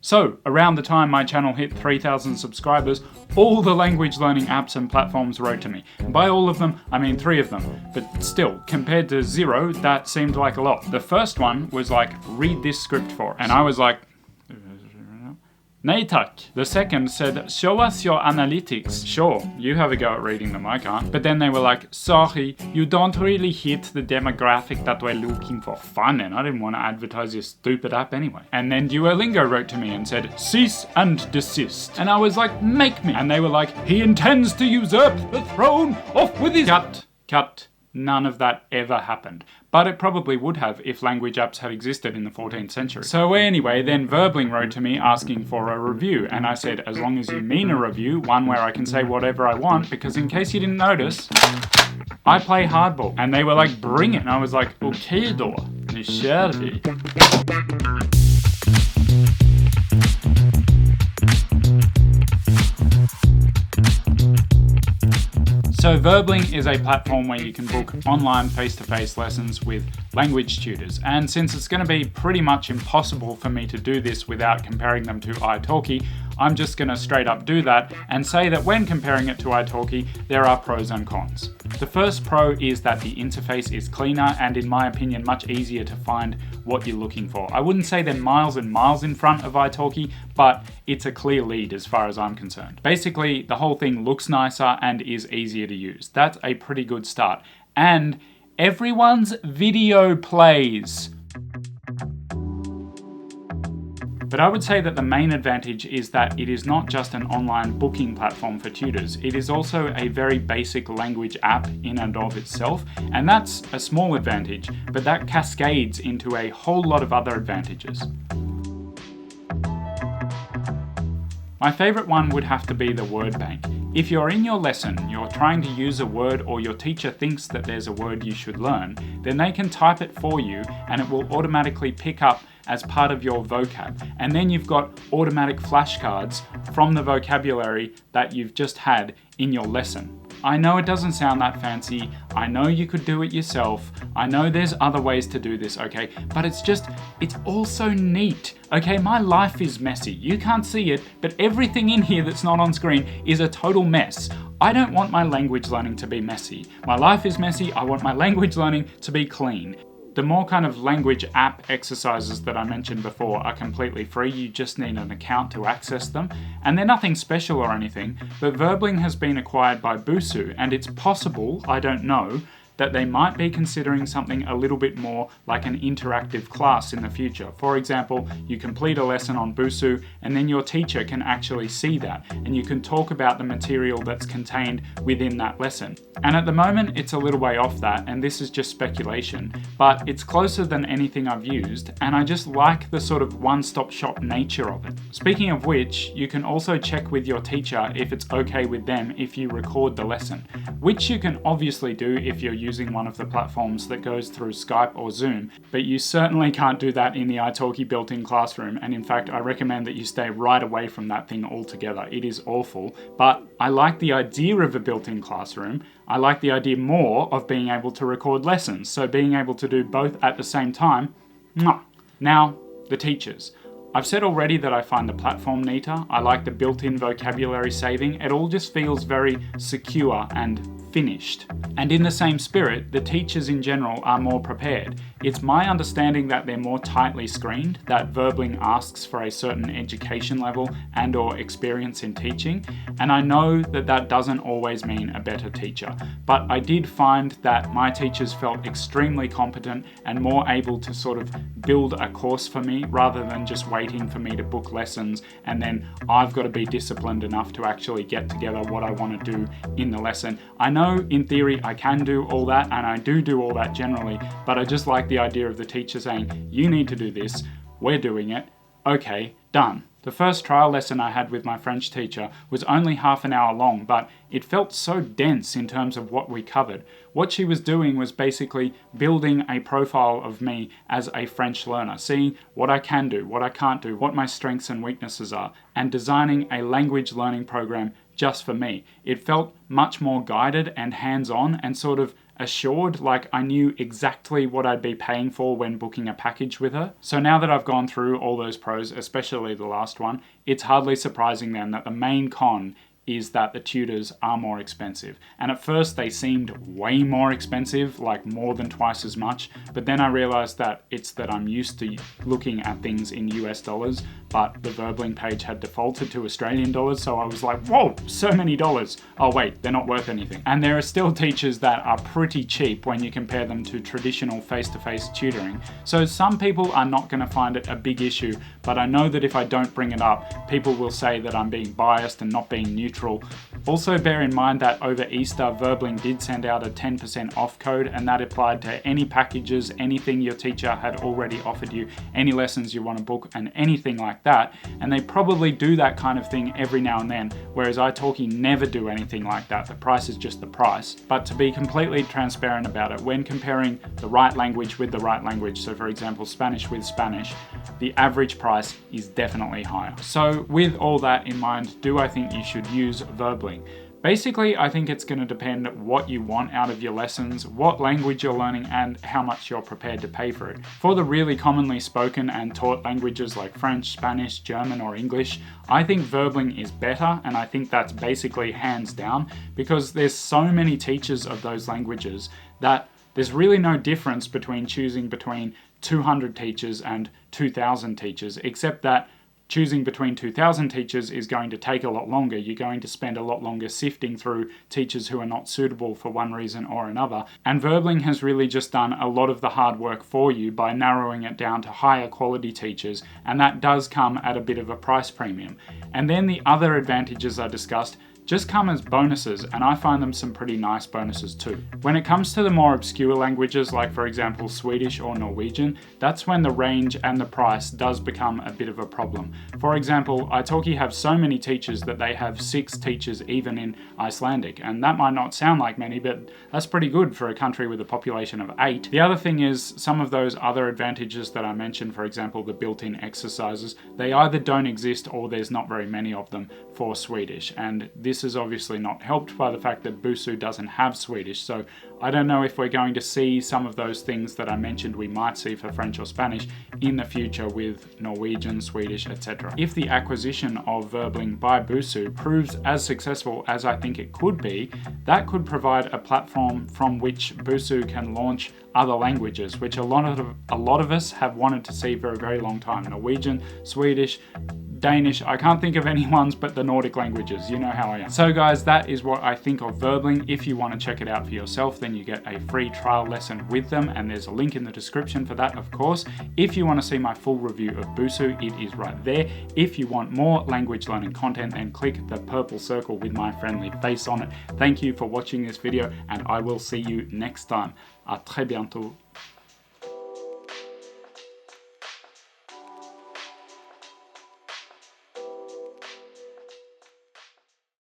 So, around the time my channel hit 3,000 subscribers, all the language learning apps and platforms wrote to me. And by all of them, I mean 3 of them. But still, compared to 0, that seemed like a lot. The first one was like, read this script for us. And I was like, nej tack. The second said, show us your analytics. Sure, you have a go at reading them, I can't. But then they were like, sorry, you don't really hit the demographic that we're looking for. Fine then, I didn't want to advertise your stupid app anyway. And then Duolingo wrote to me and said, cease and desist. And I was like, make me. And they were like, he intends to usurp the throne, off with his... Cut. None of that ever happened. But it probably would have if language apps had existed in the 14th century. So anyway, then Verbling wrote to me asking for a review, and I said, as long as you mean a review, one where I can say whatever I want, because in case you didn't notice, I play hardball. And they were like, bring it. And I was like, okay då, nu kör vi. So Verbling is a platform where you can book online face-to-face lessons with language tutors, and since it's going to be pretty much impossible for me to do this without comparing them to iTalki, I'm just going to straight up do that and say that when comparing it to iTalki, there are pros and cons. The first pro is that the interface is cleaner and, in my opinion, much easier to find what you're looking for. I wouldn't say they're miles and miles in front of iTalki, but it's a clear lead as far as I'm concerned. Basically, the whole thing looks nicer and is easier to use. That's a pretty good start. And everyone's video plays. But I would say that the main advantage is that it is not just an online booking platform for tutors. It is also a very basic language app in and of itself, and that's a small advantage, but that cascades into a whole lot of other advantages. My favorite one would have to be the word bank. If you're in your lesson, you're trying to use a word, or your teacher thinks that there's a word you should learn, then they can type it for you and it will automatically pick up as part of your vocab. And then you've got automatic flashcards from the vocabulary that you've just had in your lesson. I know it doesn't sound that fancy, I know you could do it yourself, I know there's other ways to do this, okay? But it's all so neat, okay? My life is messy, you can't see it, but everything in here that's not on screen is a total mess. I don't want my language learning to be messy. My life is messy, I want my language learning to be clean. The more kind of language app exercises that I mentioned before are completely free, you just need an account to access them, and they're nothing special or anything, but Verbling has been acquired by Busuu, and it's possible, I don't know, that they might be considering something a little bit more like an interactive class in the future. For example, you complete a lesson on Busuu and then your teacher can actually see that and you can talk about the material that's contained within that lesson. And at the moment it's a little way off that, and this is just speculation, but it's closer than anything I've used, and I just like the sort of one-stop shop nature of it. Speaking of which, you can also check with your teacher if it's okay with them if you record the lesson, which you can obviously do if you're using one of the platforms that goes through Skype or Zoom, but you certainly can't do that in the iTalki built-in classroom, and in fact I recommend that you stay right away from that thing altogether. It is awful, but I like the idea of a built-in classroom. I like the idea more of being able to record lessons, so being able to do both at the same time. Now, the teachers. I've said already that I find the platform neater, I like the built-in vocabulary saving, it all just feels very secure and finished. And in the same spirit, the teachers in general are more prepared. It's my understanding that they're more tightly screened, that Verbling asks for a certain education level and or experience in teaching, and I know that that doesn't always mean a better teacher, but I did find that my teachers felt extremely competent and more able to sort of build a course for me rather than just waiting for me to book lessons and then I've got to be disciplined enough to actually get together what I want to do in the lesson. I know in theory I can do all that, and I do all that generally, but I just like the idea of the teacher saying, you need to do this, we're doing it, okay, done. The first trial lesson I had with my French teacher was only half an hour long, but it felt so dense in terms of what we covered. What she was doing was basically building a profile of me as a French learner, seeing what I can do, what I can't do, what my strengths and weaknesses are, and designing a language learning program just for me. It felt much more guided and hands-on and sort of assured, like I knew exactly what I'd be paying for when booking a package with her. So now that I've gone through all those pros, especially the last one, it's hardly surprising then that the main con is that the tutors are more expensive. And at first they seemed way more expensive, like more than twice as much, but then I realized that it's that I'm used to looking at things in US dollars, but the Verbling page had defaulted to Australian dollars, so I was like, whoa, so many dollars. Oh wait, they're not worth anything. And there are still teachers that are pretty cheap when you compare them to traditional face-to-face tutoring. So some people are not gonna find it a big issue, but I know that if I don't bring it up, people will say that I'm being biased and not being neutral. Also bear in mind that over Easter, Verbling did send out a 10% off code, and that applied to any packages, anything your teacher had already offered you, any lessons you want to book, and anything like that. And they probably do that kind of thing every now and then, whereas iTalki never do anything like that. The price is just the price. But to be completely transparent about it, when comparing the right language with the right language, so for example Spanish with Spanish, the average price is definitely higher. So with all that in mind, do I think you should use Verbling? Basically, I think it's going to depend what you want out of your lessons, what language you're learning, and how much you're prepared to pay for it. For the really commonly spoken and taught languages like French, Spanish, German, or English, I think Verbling is better, and I think that's basically hands down, because there's so many teachers of those languages that there's really no difference between choosing between 200 teachers and 2,000 teachers, except that choosing between 2,000 teachers is going to take a lot longer. You're going to spend a lot longer sifting through teachers who are not suitable for one reason or another. And Verbling has really just done a lot of the hard work for you by narrowing it down to higher quality teachers, and that does come at a bit of a price premium. And then the other advantages I discussed just come as bonuses, and I find them some pretty nice bonuses too. When it comes to the more obscure languages, like for example Swedish or Norwegian, that's when the range and the price does become a bit of a problem. For example, iTalki have so many teachers that they have 6 teachers even in Icelandic, and that might not sound like many, but that's pretty good for a country with a population of 8. The other thing is some of those other advantages that I mentioned, for example the built-in exercises, they either don't exist or there's not very many of them for Swedish, and this is obviously not helped by the fact that Busuu doesn't have Swedish, so I don't know if we're going to see some of those things that I mentioned we might see for French or Spanish in the future with Norwegian, Swedish, etc. If the acquisition of Verbling by Busuu proves as successful as I think it could be, that could provide a platform from which Busuu can launch other languages, which a lot of us have wanted to see for a very long time. Norwegian, Swedish, Danish, I can't think of any ones but the Nordic languages, you know how I am. So guys, that is what I think of Verbling. If you want to check it out for yourself, then you get a free trial lesson with them, and there's a link in the description for that, of course. If you want to see my full review of Busuu, it is right there. If you want more language learning content, then click the purple circle with my friendly face on it. Thank you for watching this video, and I will see you next time. À très bientôt.